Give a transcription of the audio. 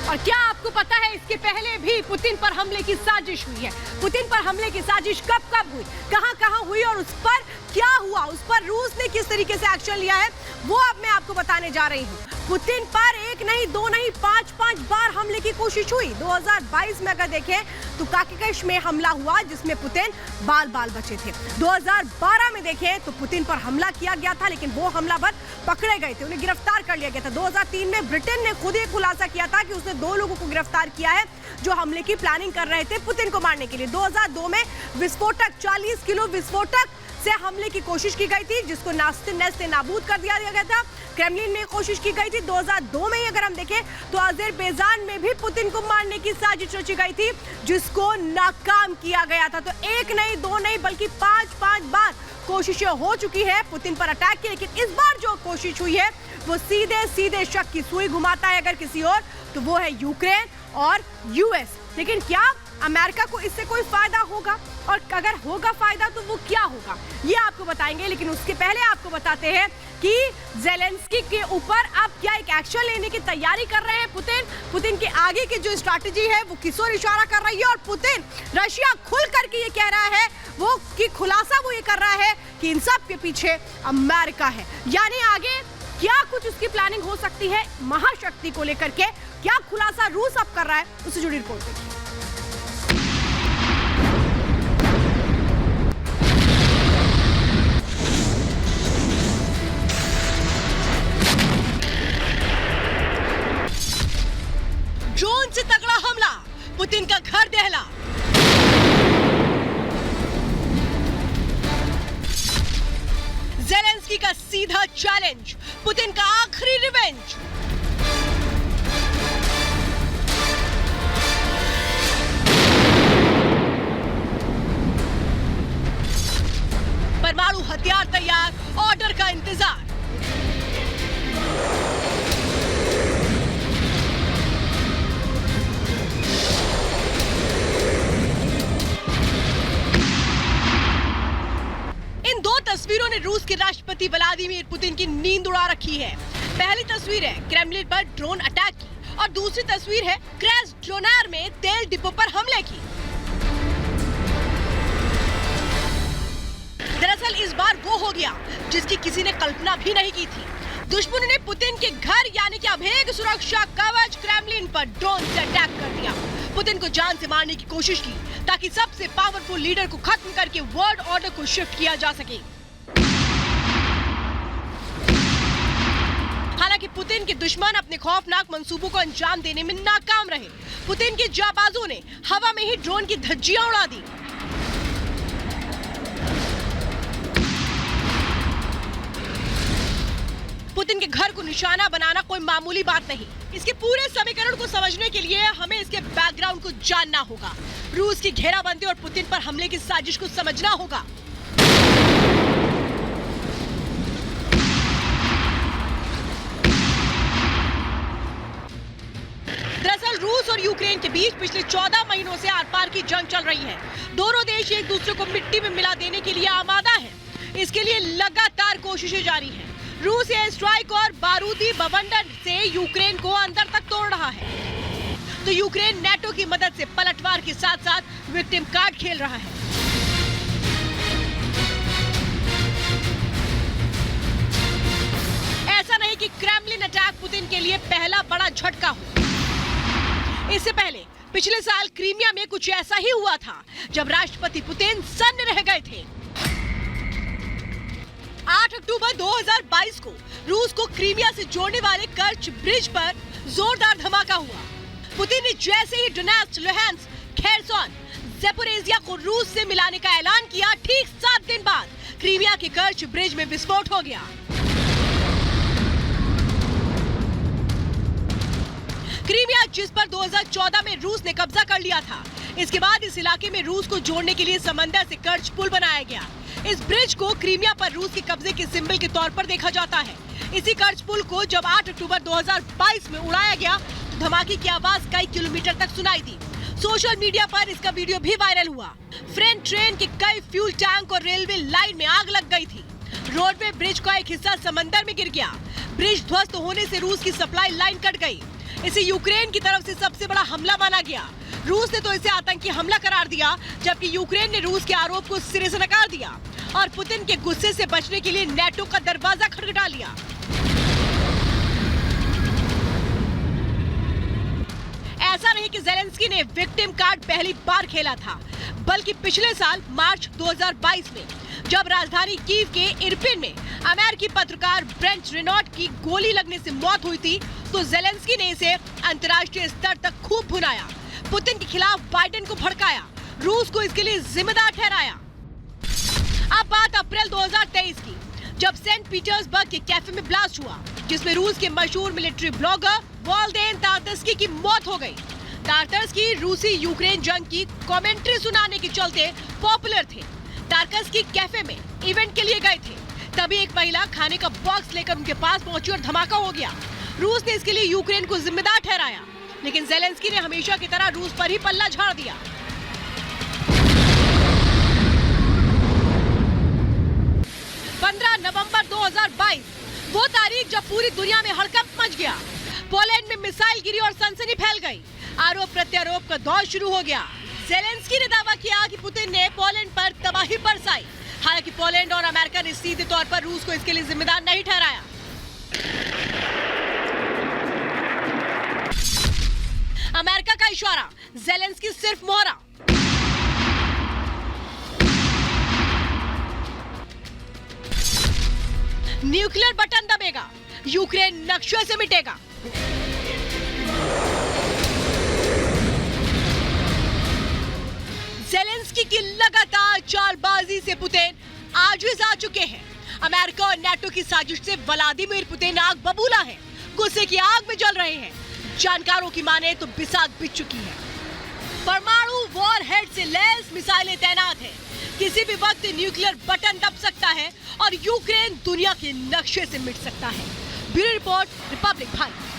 और क्या आपको पता है इसके पहले भी पुतिन पर हमले की साजिश हुई है? पुतिन पर हमले की साजिश कब कब हुई, कहां हुई और उस पर क्या हुआ, उस पर रूस ने किस तरीके से एक्शन लिया है, वो अब मैं आपको बताने जा रही हूँ। पुतिन पर एक नहीं दो नहीं पांच बार हमले की कोशिश हुई। 2022 में अगर देखें तो काकेशस में हमला हुआ जिसमें पुतिन बाल बचे थे। 2012 में देखें तो पुतिन पर हमला किया गया था, लेकिन वो हमलावर पकड़े गए थे, उन्हें गिरफ्तार कर लिया गया था। 2003 में ब्रिटेन ने खुद ये खुलासा किया था कि उसने 2 लोगों को गिरफ्तार किया है जो हमले की प्लानिंग कर रहे थे पुतिन को मारने के लिए। 2002 में विस्फोटक 40 किलो विस्फोटक से हमले की कोशिश की गई थी जिसको नास्ते नाबूद कर दिया गया था। क्रेमलिन में कोशिश की गई थी। 2002 में अगर हम देखें तो अज़रबैजान में भी पुतिन को मारने की साजिश रची गई थी जिसको नाकाम किया गया था। तो एक नहीं दो नहीं बल्कि 5 बार कोशिशें हो चुकी है पुतिन पर अटैक की, लेकिन इस बार जो कोशिश हुई है वो सीधे शक की सुई घुमाता है अगर किसी और, तो वो है यूक्रेन और यूएस। लेकिन क्या अमेरिका को इससे कोई फायदा होगा, और अगर होगा फायदा तो वो क्या होगा ये आपको बताएंगे। लेकिन उसके पहले आपको बताते हैं कि ज़ेलेंस्की के ऊपर अब क्या एक एक्शन लेने की तैयारी कर रहे हैं पुतिन के आगे की जो स्ट्रैटेजी है वो किस ओर इशारा कर रही है, और पुतिन रशिया खुल करके ये कह रहा है वो कि खुलासा वो ये कर रहा है कि इन सब के पीछे अमेरिका है। यानी आगे क्या कुछ उसकी प्लानिंग हो सकती है महाशक्ति को लेकर के, क्या खुलासा रूस अब कर रहा है, उससे जुड़ी रिपोर्ट देखिए। ड्रोन से तगड़ा हमला, पुतिन का घर दहला। ज़ेलेंस्की का सीधा चैलेंज, पुतिन का आखिरी रिवेंज। परमाणु हथियार तैयार, ऑर्डर का इंतजार। इन 2 तस्वीरों ने रूस के राष्ट्रपति व्लादिमीर पुतिन की नींद उड़ा रखी है। पहली तस्वीर है क्रेमलिन पर ड्रोन अटैक की और दूसरी तस्वीर है क्रेस्नोदार में तेल डिपो पर हमले की। दरअसल इस बार वो हो गया जिसकी किसी ने कल्पना भी नहीं की थी। दुश्मनों ने पुतिन के घर यानी कि अभेद्य सुरक्षा कवच क्रेमलिन पर ड्रोन से अटैक कर दिया। पुतिन को जान से मारने की कोशिश की ताकि सबसे पावरफुल लीडर को खत्म करके वर्ल्ड ऑर्डर को शिफ्ट किया जा सके। हालांकि पुतिन के दुश्मन अपने खौफनाक मंसूबों को अंजाम देने में नाकाम रहे। पुतिन के जाबाजों ने हवा में ही ड्रोन की धज्जियां उड़ा दी। पुतिन के घर को निशाना बनाना कोई मामूली बात नहीं। इसके पूरे समीकरण को समझने के लिए हमें इसके बैकग्राउंड को जानना होगा। रूस की घेराबंदी और पुतिन पर हमले की साजिश को समझना होगा। दरअसल रूस और यूक्रेन के बीच पिछले 14 महीनों से आर-पार की जंग चल रही है। दोनों देश एक दूसरे को मिट्टी में मिला देने के लिए आमादा हैं। इसके लिए लगातार कोशिशें जारी हैं। रूस एयर स्ट्राइक और बारूदी बवंडर से यूक्रेन को अंदर तक तोड़ रहा है, तो यूक्रेन नेटो की मदद से पलटवार के साथ साथ विक्टिम कार्ड खेल रहा है। ऐसा नहीं कि क्रेमलिन अटैक पुतिन के लिए पहला बड़ा झटका हो। इससे पहले पिछले साल क्रीमिया में कुछ ऐसा ही हुआ था जब राष्ट्रपति पुतिन सन्न रह गए थे। 8 अक्टूबर 2022 को रूस को क्रीमिया से जोड़ने वाले कर्च ब्रिज पर जोरदार धमाका हुआ। पुतिन ने जैसे ही डोनेट्स्क, लुहांस्क, खेरसन, ज़ैपोरिज़िया को रूस से मिलाने का ऐलान किया, ठीक 7 दिन बाद क्रीमिया के कर्च ब्रिज में विस्फोट हो गया। क्रीमिया जिस पर 2014 में रूस ने कब्जा कर लिया था, इसके बाद इस इलाके में रूस को जोड़ने के लिए समंदर से कर्च पुल बनाया गया। इस ब्रिज को क्रीमिया पर रूस के कब्जे के सिंबल के तौर पर देखा जाता है। इसी कर्च पुल को जब 8 अक्टूबर 2022 में उड़ाया गया तो धमाके की आवाज कई किलोमीटर तक सुनाई दी। सोशल मीडिया पर इसका वीडियो भी वायरल हुआ। फ्रेंच ट्रेन के कई फ्यूल टैंक और रेलवे लाइन में आग लग गई थी। रोडवे ब्रिज का एक हिस्सा समंदर में गिर गया। ब्रिज ध्वस्त होने से रूस की सप्लाई लाइन कट गई। इसे यूक्रेन की तरफ से सबसे बड़ा हमला माना गया। रूस ने तो इसे आतंकी हमला करार दिया, जबकि यूक्रेन ने रूस के आरोप को सिरे से नकार दिया और पुतिन के गुस्से से बचने के लिए नेटो का दरवाजा खटखटा लिया। ऐसा नहीं कि ज़ेलेंस्की ने विक्टिम कार्ड पहली बार खेला था, बल्कि पिछले साल मार्च 2022 में जब राजधानी कीव के इरपिन में अमेरिकी पत्रकार ब्रेंट रेनॉट की गोली लगने से मौत हुई थी, तो ज़ेलेंस्की ने इसे अंतर्राष्ट्रीय स्तर तक खूब भुनाया, पुतिन के खिलाफ बाइडेन को भड़काया, रूस को इसके लिए जिम्मेदार ठहराया। अब बात अप्रैल 2023 की, जब सेंट पीटर्सबर्ग के कैफे में ब्लास्ट हुआ, जिसमें रूस के मशहूर मिलिट्री ब्लॉगर वॉल्डेन तार्तस्की की मौत हो गई। तार्तस्की रूसी यूक्रेन जंग की कमेंट्री सुनाने के चलते पॉपुलर थे। तार्तस्की कैफे में इवेंट के लिए गए थे, तभी एक महिला खाने का बॉक्स लेकर उनके पास पहुंची और धमाका हो गया। रूस ने इसके लिए यूक्रेन को जिम्मेदार ठहराया, लेकिन ज़ेलेंस्की ने हमेशा की तरह रूस पर ही पल्ला झाड़ दिया। 15 नवंबर 2022 वो तारीख जब पूरी दुनिया में हड़कंप मच गया। पोलैंड में मिसाइल गिरी और सनसनी फैल गई। आरोप प्रत्यारोप का दौर शुरू हो गया। ज़ेलेंस्की ने दावा किया कि पुतिन ने पोलैंड पर तबाही बरसाई। हालांकि पोलैंड और अमेरिका ने सीधे तौर पर रूस को इसके लिए जिम्मेदार नहीं ठहराया। अमेरिका का इशारा, ज़ेलेंस्की सिर्फ मोहरा। न्यूक्लियर बटन दबेगा, यूक्रेन नक्शे से मिटेगा। ज़ेलेंस्की की लगातार चालबाजी से पुतिन आजिज़ आ चुके हैं। अमेरिका और नेटो की साजिश से व्लादिमीर पुतिन आग बबूला है, गुस्से की आग में जल रहे हैं। जानकारों की माने तो बिसात बिछ चुकी है। परमाणु वॉरहेड से लैस मिसाइलें तैनात हैं। किसी भी वक्त न्यूक्लियर बटन दब सकता है और यूक्रेन दुनिया के नक्शे से मिट सकता है। Bureau report, Republic Bharat.